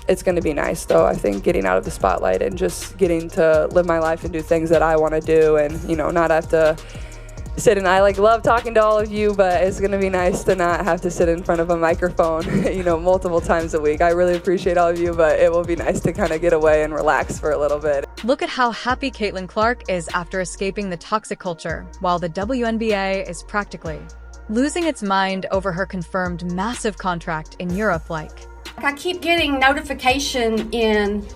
It's going to be nice, though. I think getting out of the spotlight and just getting to live my life and do things that I want to do, and not have to sit and I love talking to all of you, but it's going to be nice to not have to sit in front of a microphone, multiple times a week. I really appreciate all of you, but it will be nice to kind of get away and relax for a little bit. Look at how happy Caitlin Clark is after escaping the toxic culture, while the WNBA is practically losing its mind over her confirmed massive contract in Europe. I keep getting notification in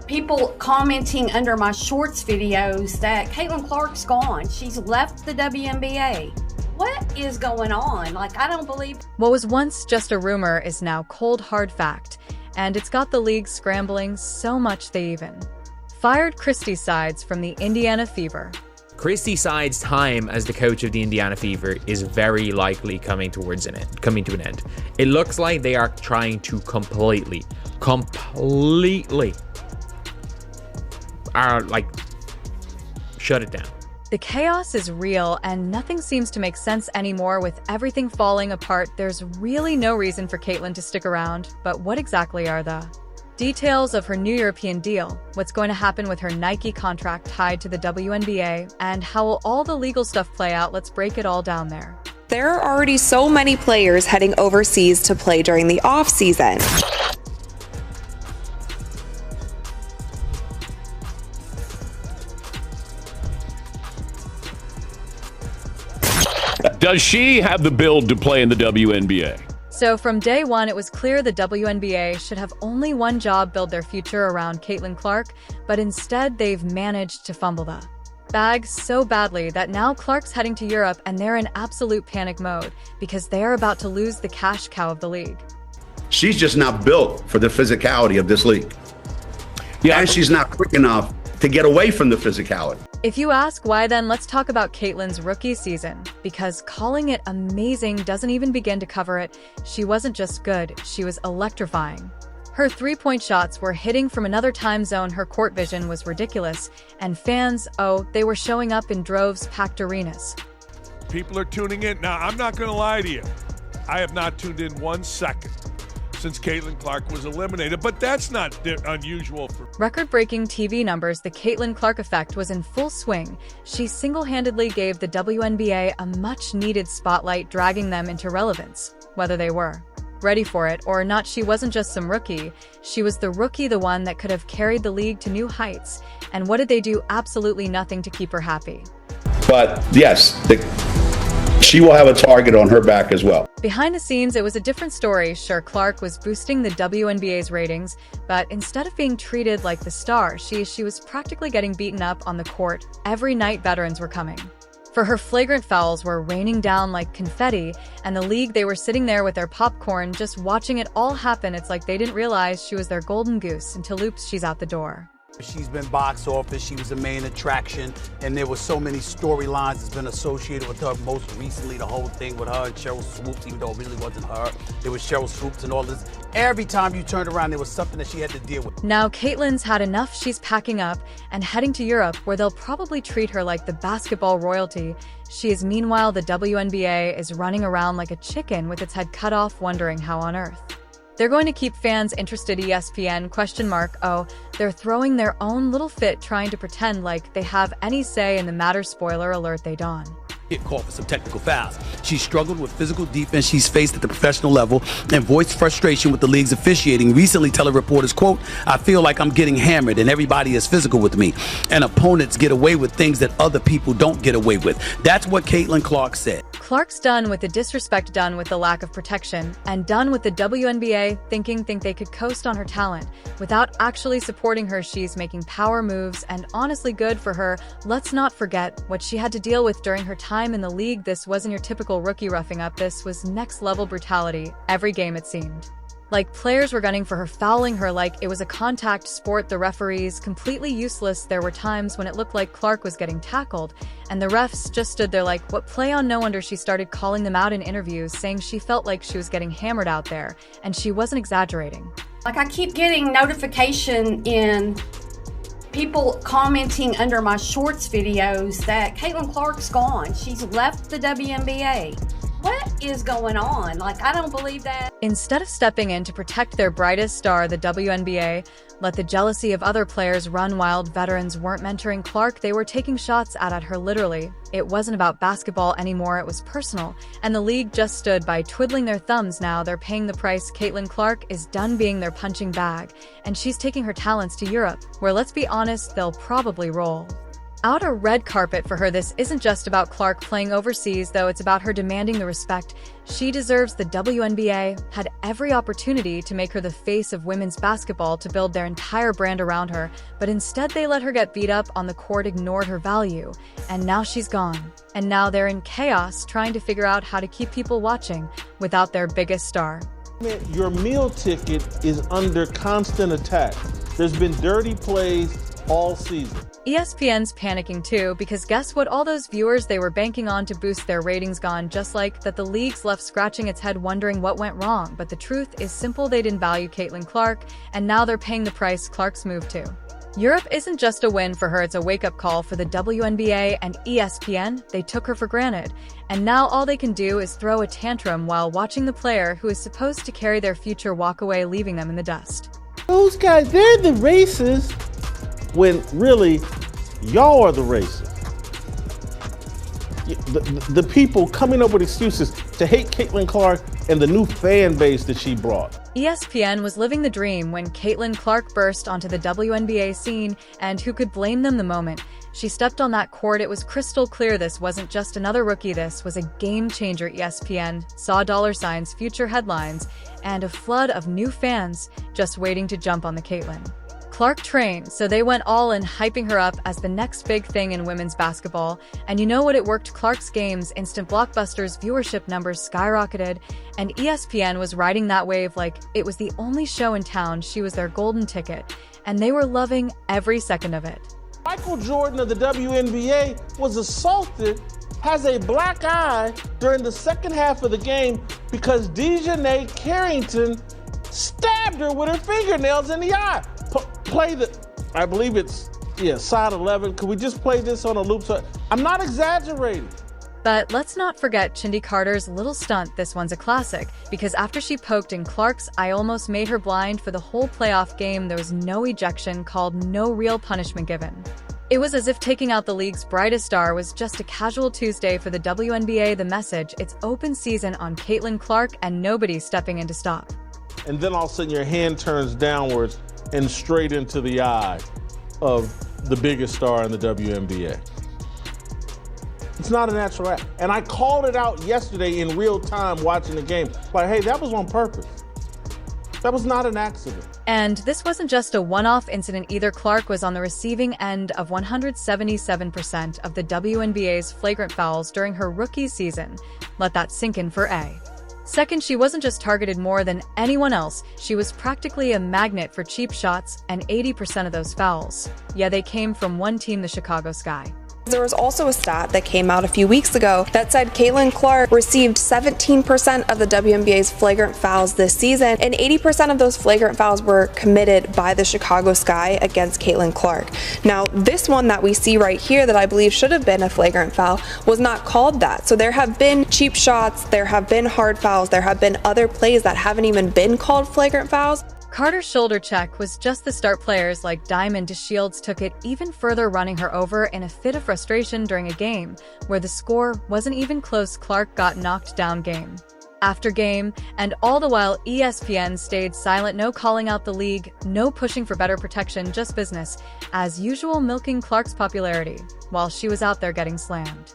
people commenting under my shorts videos that Caitlin Clark's gone. She's left the WNBA. What is going on? I don't believe. What was once just a rumor is now cold hard fact, and it's got the league scrambling so much they even fired Christy Sides from the Indiana Fever. Christy Sides' time as the coach of the Indiana Fever is very likely coming to an end. It looks like they are trying to completely shut it down. The chaos is real and nothing seems to make sense anymore. With everything falling apart, there's really no reason for Caitlin to stick around. But what exactly are the details of her new European deal? What's going to happen with her Nike contract tied to the WNBA? And how will all the legal stuff play out? Let's break it all down there. There are already so many players heading overseas to play during the off-season. Does she have the build to play in the WNBA? So from day one, it was clear the WNBA should have only one job: build their future around Caitlin Clark, but instead they've managed to fumble the bag so badly that now Clark's heading to Europe and they're in absolute panic mode because they're about to lose the cash cow of the league. She's just not built for the physicality of this league. Yeah, and she's not quick enough to get away from the physicality. If you ask why, then let's talk about Caitlin's rookie season, because calling it amazing doesn't even begin to cover it. She wasn't just good, she was electrifying. Her three-point shots were hitting from another time zone, her court vision was ridiculous, and fans, they were showing up in droves, packed arenas. People are tuning in. Now, I'm not going to lie to you. I have not tuned in 1 second since Caitlin Clark was eliminated, but that's not unusual for record-breaking TV numbers. The Caitlin Clark effect was in full swing. She single-handedly gave the WNBA a much-needed spotlight, dragging them into relevance. Whether they were ready for it or not, she wasn't just some rookie. She was the rookie, the one that could have carried the league to new heights. And what did they do? Absolutely nothing to keep her happy. But yes, she will have a target on her back as well. Behind the scenes, it was a different story. Sure, Clark was boosting the WNBA's ratings, but instead of being treated like the star, she was practically getting beaten up on the court. Every night, veterans were coming for her. Flagrant fouls were raining down like confetti, and the league, they were sitting there with their popcorn, just watching it all happen. It's like they didn't realize she was their golden goose until, oops, she's out the door. She's been box office, she was a main attraction, and there were so many storylines that's been associated with her. Most recently, the whole thing with her and Cheryl Swoops, even though it really wasn't her. It was Cheryl Swoops and all this. Every time you turned around, there was something that she had to deal with. Now, Caitlin's had enough. She's packing up and heading to Europe, where they'll probably treat her like the basketball royalty she is. Meanwhile, the WNBA is running around like a chicken with its head cut off, wondering how on earth they're going to keep fans interested. ESPN ? They're throwing their own little fit, trying to pretend like they have any say in the matter. Spoiler alert, they don't. Get caught for some technical fouls. She's struggled with physical defense she's faced at the professional level and voiced frustration with the league's officiating, recently telling reporters, quote, "I feel like I'm getting hammered and everybody is physical with me, and opponents get away with things that other people don't get away with." That's what Caitlin Clark said. Clark's done with the disrespect, done with the lack of protection, and done with the WNBA think they could coast on her talent without actually supporting her. She's making power moves, and honestly, good for her. Let's not forget what she had to deal with during her time in the league. This wasn't your typical rookie roughing up. This was next level brutality. Every game, it seemed like players were gunning for her, fouling her like it was a contact sport. The referees completely useless. There were times when it looked like Clark was getting tackled and the refs just stood there like, what play on? No wonder she started calling them out in interviews, saying she felt like she was getting hammered out there, and she wasn't exaggerating. I keep getting notification in people commenting under my shorts videos that Caitlin Clark's gone. She's left the WNBA. What is going on? Like, I don't believe that. Instead of stepping in to protect their brightest star, the WNBA let the jealousy of other players run wild. Veterans weren't mentoring Clark, they were taking shots at her literally. It wasn't about basketball anymore, it was personal, and the league just stood by twiddling their thumbs. Now they're paying the price. Caitlin Clark is done being their punching bag, and she's taking her talents to Europe, where, let's be honest, they'll probably roll out a red carpet for her. This isn't just about Clark playing overseas, though. It's about her demanding the respect she deserves. The WNBA had every opportunity to make her the face of women's basketball, to build their entire brand around her, but instead they let her get beat up on the court, ignored her value, and now she's gone. And now they're in chaos, trying to figure out how to keep people watching without their biggest star. Your meal ticket is under constant attack. There's been dirty plays all season. ESPN's panicking too, because guess what? All those viewers they were banking on to boost their ratings gone, just like that. The league's left scratching its head wondering what went wrong, but the truth is simple: they didn't value Caitlin Clark, and now they're paying the price Clark's moved to. Europe isn't just a win for her, it's a wake-up call for the WNBA and ESPN. They took her for granted, and now all they can do is throw a tantrum while watching the player who is supposed to carry their future walk away, leaving them in the dust. Those guys, they're the racists, when really, y'all are the racists. The people coming up with excuses to hate Caitlin Clark and the new fan base that she brought. ESPN was living the dream when Caitlin Clark burst onto the WNBA scene, and who could blame them the moment she stepped on that court? It was crystal clear this wasn't just another rookie, this was a game changer. ESPN saw dollar signs, future headlines, and a flood of new fans just waiting to jump on the Caitlin Clark train, so they went all in, hyping her up as the next big thing in women's basketball. And you know what? It worked. Clark's games, instant blockbusters, viewership numbers skyrocketed, and ESPN was riding that wave like it was the only show in town. She was their golden ticket, and they were loving every second of it. Michael Jordan of the WNBA was assaulted, has a black eye during the second half of the game because Dejanay Carrington stabbed her with her fingernails in the eye. Play the, I believe it's, side 11. Could we just play this on a loop? So I'm not exaggerating. But let's not forget Chindy Carter's little stunt. This one's a classic, because after she poked in Clark's eye, almost made her blind for the whole playoff game. There was no ejection called, no real punishment given. It was as if taking out the league's brightest star was just a casual Tuesday for the WNBA. The message: it's open season on Caitlin Clark, and nobody's stepping in to stop. And then all of a sudden your hand turns downwards and straight into the eye of the biggest star in the WNBA. It's not a natural act. And I called it out yesterday in real time watching the game. Like, hey, that was on purpose. That was not an accident. And this wasn't just a one-off incident either. Clark was on the receiving end of 177% of the WNBA's flagrant fouls during her rookie season. Let that sink in for a second. She wasn't just targeted more than anyone else, she was practically a magnet for cheap shots, and 80% of those fouls, they came from one team, the Chicago Sky. There was also a stat that came out a few weeks ago that said Caitlin Clark received 17% of the WNBA's flagrant fouls this season, and 80% of those flagrant fouls were committed by the Chicago Sky against Caitlin Clark. Now, this one that we see right here that I believe should have been a flagrant foul was not called that. So there have been cheap shots, there have been hard fouls, there have been other plays that haven't even been called flagrant fouls. Carter's shoulder check was just the start. Players like Diamond DeShields took it even further, running her over in a fit of frustration during a game where the score wasn't even close. Clark got knocked down game after game, and all the while ESPN stayed silent. No calling out the league, no pushing for better protection, just business as usual, milking Clark's popularity while she was out there getting slammed.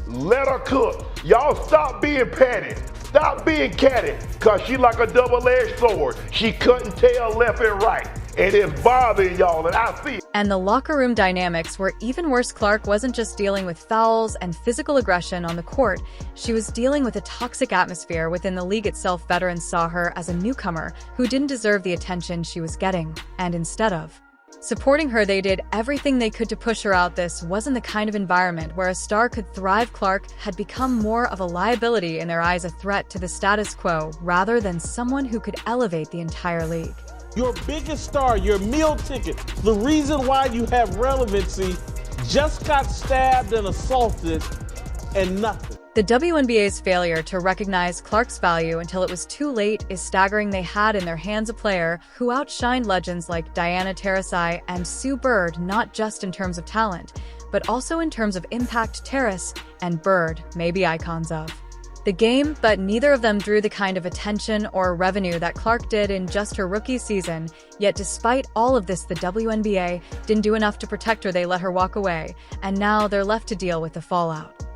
Let her cook. Y'all stop being petty. Stop being catty, cause she like a double-edged sword. She couldn't tell left and right, and it's bothering y'all, and I see it. And the locker room dynamics were even worse. Clark wasn't just dealing with fouls and physical aggression on the court, she was dealing with a toxic atmosphere within the league itself. Veterans saw her as a newcomer who didn't deserve the attention she was getting, and instead of supporting her, they did everything they could to push her out. This wasn't the kind of environment where a star could thrive. Clark had become more of a liability in their eyes, a threat to the status quo, rather than someone who could elevate the entire league. Your biggest star, your meal ticket, the reason why you have relevancy, just got stabbed and assaulted and nothing. The WNBA's failure to recognize Clark's value until it was too late is staggering. They had in their hands a player who outshined legends like Diana Taurasi and Sue Bird, not just in terms of talent, but also in terms of impact. Taurasi and Bird may be icons of the game, but neither of them drew the kind of attention or revenue that Clark did in just her rookie season. Yet despite all of this, the WNBA didn't do enough to protect her. They let her walk away, and now they're left to deal with the fallout.